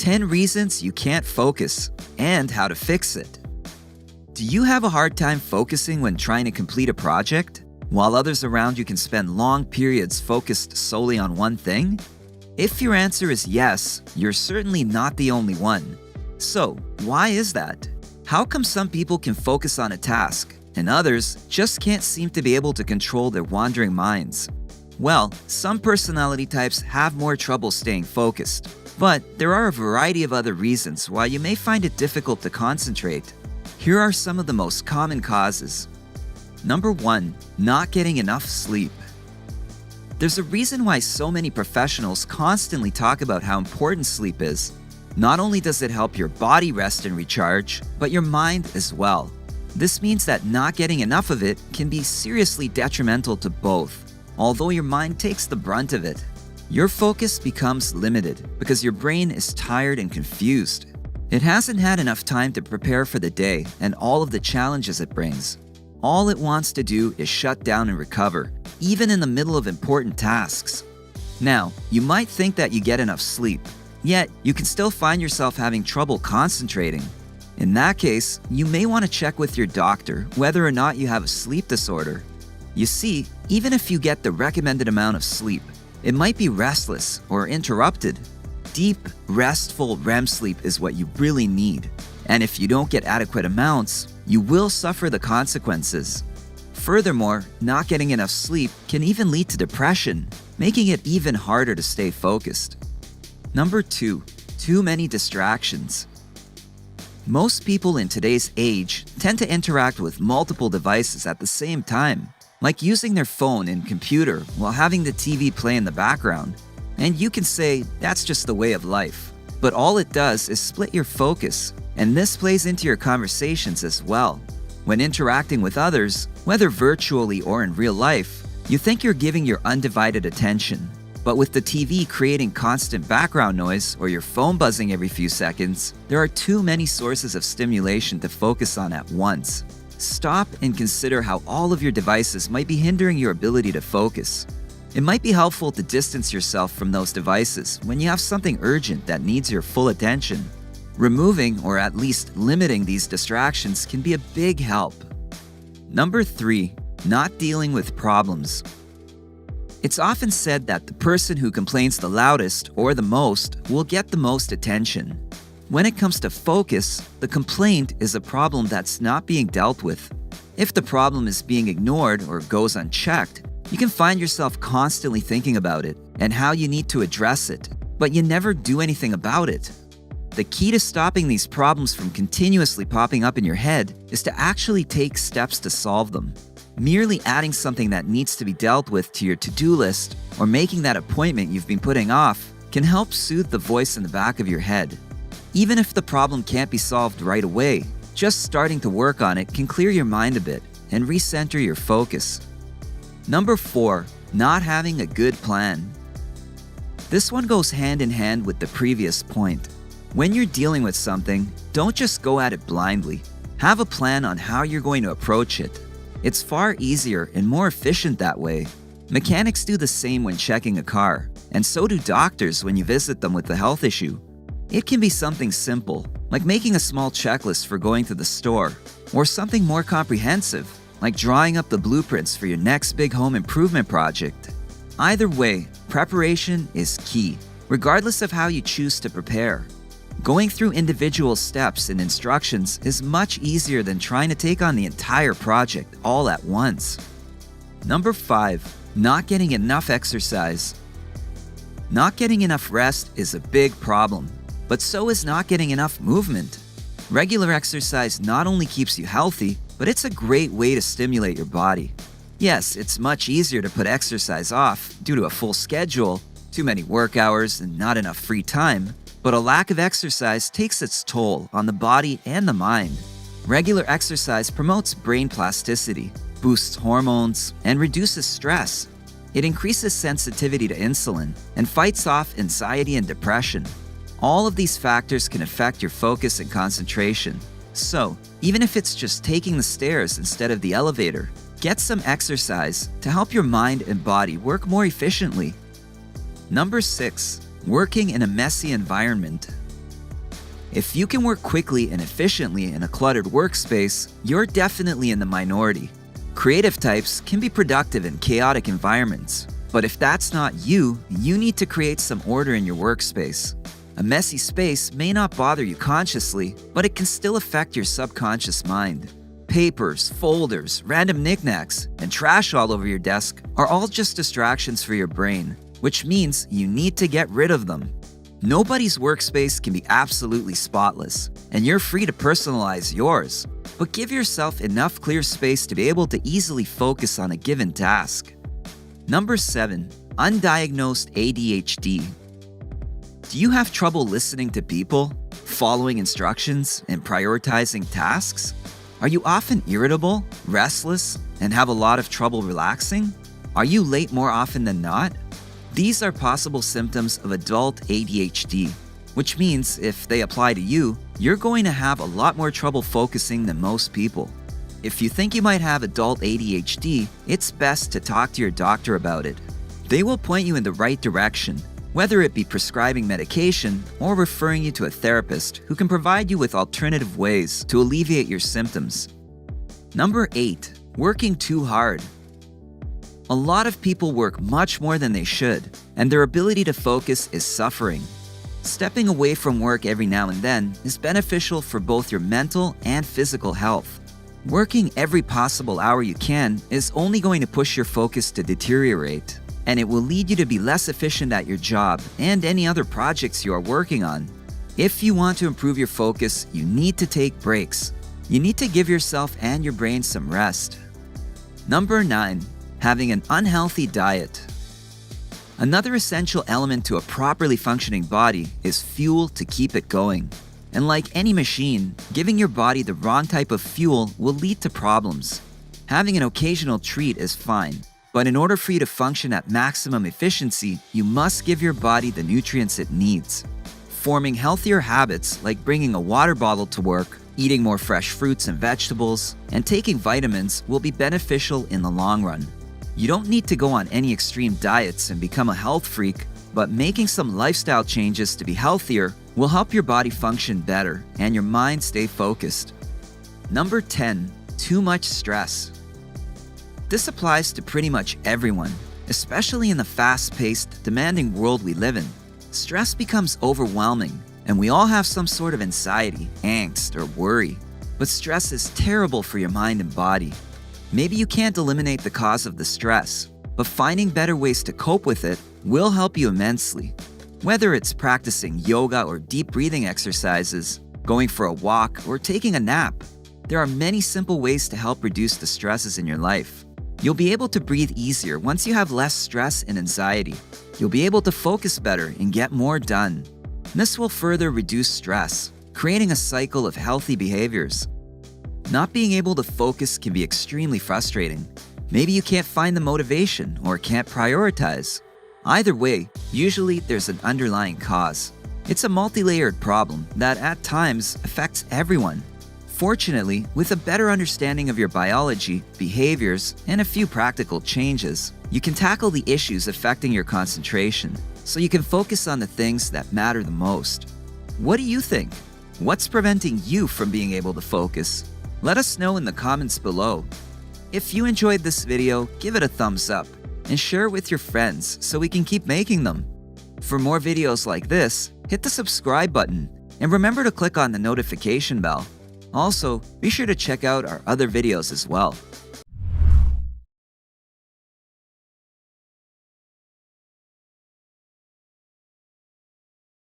10 reasons you can't focus and how to fix it. Do you have a hard time focusing when trying to complete a project, while others around you can spend long periods focused solely on one thing? If your answer is yes, you're certainly not the only one. So, why is that? How come some people can focus on a task, and others just can't seem to be able to control their wandering minds? Well, some personality types have more trouble staying focused. But there are a variety of other reasons why you may find it difficult to concentrate. Here are some of the most common causes. Number 1, not getting enough sleep. There's a reason why so many professionals constantly talk about how important sleep is. Not only does it help your body rest and recharge, but your mind as well. This means that not getting enough of it can be seriously detrimental to both, although your mind takes the brunt of it. Your focus becomes limited because your brain is tired and confused. It hasn't had enough time to prepare for the day and all of the challenges it brings. All it wants to do is shut down and recover, even in the middle of important tasks. Now, you might think that you get enough sleep, yet you can still find yourself having trouble concentrating. In that case, you may want to check with your doctor whether or not you have a sleep disorder. You see, even if you get the recommended amount of sleep, it might be restless or interrupted. Deep, restful REM sleep is what you really need. And if you don't get adequate amounts, you will suffer the consequences. Furthermore, not getting enough sleep can even lead to depression, making it even harder to stay focused. Number 2, too many distractions. Most people in today's age tend to interact with multiple devices at the same time, like using their phone and computer while having the TV play in the background. And you can say that's just the way of life. But all it does is split your focus, and this plays into your conversations as well. When interacting with others, whether virtually or in real life, you think you're giving your undivided attention. But with the TV creating constant background noise or your phone buzzing every few seconds, there are too many sources of stimulation to focus on at once. Stop and consider how all of your devices might be hindering your ability to focus. It might be helpful to distance yourself from those devices when you have something urgent that needs your full attention. Removing or at least limiting these distractions can be a big help. Number 3, not dealing with problems. It's often said that the person who complains the loudest or the most will get the most attention. When it comes to focus, the complaint is a problem that's not being dealt with. If the problem is being ignored or goes unchecked, you can find yourself constantly thinking about it and how you need to address it, but you never do anything about it. The key to stopping these problems from continuously popping up in your head is to actually take steps to solve them. Merely adding something that needs to be dealt with to your to-do list or making that appointment you've been putting off can help soothe the voice in the back of your head. Even if the problem can't be solved right away, just starting to work on it can clear your mind a bit and recenter your focus. Number 4, not having a good plan. This one goes hand in hand with the previous point. When you're dealing with something, don't just go at it blindly. Have a plan on how you're going to approach it. It's far easier and more efficient that way. Mechanics do the same when checking a car, and so do doctors when you visit them with a health issue. It can be something simple, like making a small checklist for going to the store, or something more comprehensive, like drawing up the blueprints for your next big home improvement project. Either way, preparation is key, regardless of how you choose to prepare. Going through individual steps and instructions is much easier than trying to take on the entire project all at once. Number 5, not getting enough exercise. Not getting enough rest is a big problem, but so is not getting enough movement. Regular exercise not only keeps you healthy, but it's a great way to stimulate your body. Yes, it's much easier to put exercise off due to a full schedule, too many work hours, and not enough free time, but a lack of exercise takes its toll on the body and the mind. Regular exercise promotes brain plasticity, boosts hormones, and reduces stress. It increases sensitivity to insulin and fights off anxiety and depression. All of these factors can affect your focus and concentration. So, even if it's just taking the stairs instead of the elevator, Get some exercise to help your mind and body work more efficiently. Number 6. Working in a messy environment. If you can work quickly and efficiently in a cluttered workspace, you're definitely in the minority. Creative types can be productive in chaotic environments, but if that's not you, you need to create some order in your workspace. A messy space may not bother you consciously, but it can still affect your subconscious mind. Papers, folders, random knickknacks, and trash all over your desk are all just distractions for your brain, which means you need to get rid of them. Nobody's workspace can be absolutely spotless, and you're free to personalize yours, but give yourself enough clear space to be able to easily focus on a given task. Number 7. Undiagnosed ADHD. Do you have trouble listening to people, following instructions, and prioritizing tasks? Are you often irritable, restless, and have a lot of trouble relaxing? Are you late more often than not? These are possible symptoms of adult ADHD, which means if they apply to you, you're going to have a lot more trouble focusing than most people. If you think you might have adult ADHD, it's best to talk to your doctor about it. They will point you in the right direction, whether it be prescribing medication or referring you to a therapist who can provide you with alternative ways to alleviate your symptoms. Number 8. Working too hard. A lot of people work much more than they should, and their ability to focus is suffering. Stepping away from work every now and then is beneficial for both your mental and physical health. Working every possible hour you can is only going to push your focus to deteriorate, and it will lead you to be less efficient at your job and any other projects you are working on. If you want to improve your focus, you need to take breaks. You need to give yourself and your brain some rest. Number 9. Having an unhealthy diet. Another essential element to a properly functioning body is fuel to keep it going. And like any machine, giving your body the wrong type of fuel will lead to problems. Having an occasional treat is fine, but in order for you to function at maximum efficiency, you must give your body the nutrients it needs. Forming healthier habits like bringing a water bottle to work, eating more fresh fruits and vegetables, and taking vitamins will be beneficial in the long run. You don't need to go on any extreme diets and become a health freak, but making some lifestyle changes to be healthier will help your body function better and your mind stay focused. Number 10. Too much stress. This applies to pretty much everyone, especially in the fast-paced, demanding world we live in. Stress becomes overwhelming, and we all have some sort of anxiety, angst, or worry. But stress is terrible for your mind and body. Maybe you can't eliminate the cause of the stress, but finding better ways to cope with it will help you immensely. Whether it's practicing yoga or deep breathing exercises, going for a walk, or taking a nap, there are many simple ways to help reduce the stresses in your life. You'll be able to breathe easier once you have less stress and anxiety. You'll be able to focus better and get more done. This will further reduce stress, creating a cycle of healthy behaviors. Not being able to focus can be extremely frustrating. Maybe you can't find the motivation or can't prioritize. Either way, usually there's an underlying cause. It's a multi-layered problem that at times affects everyone. Fortunately, with a better understanding of your biology, behaviors, and a few practical changes, you can tackle the issues affecting your concentration, so you can focus on the things that matter the most. What do you think? What's preventing you from being able to focus? Let us know in the comments below. If you enjoyed this video, give it a thumbs up and share it with your friends so we can keep making them. For more videos like this, hit the subscribe button and remember to click on the notification bell. Also, be sure to check out our other videos as well.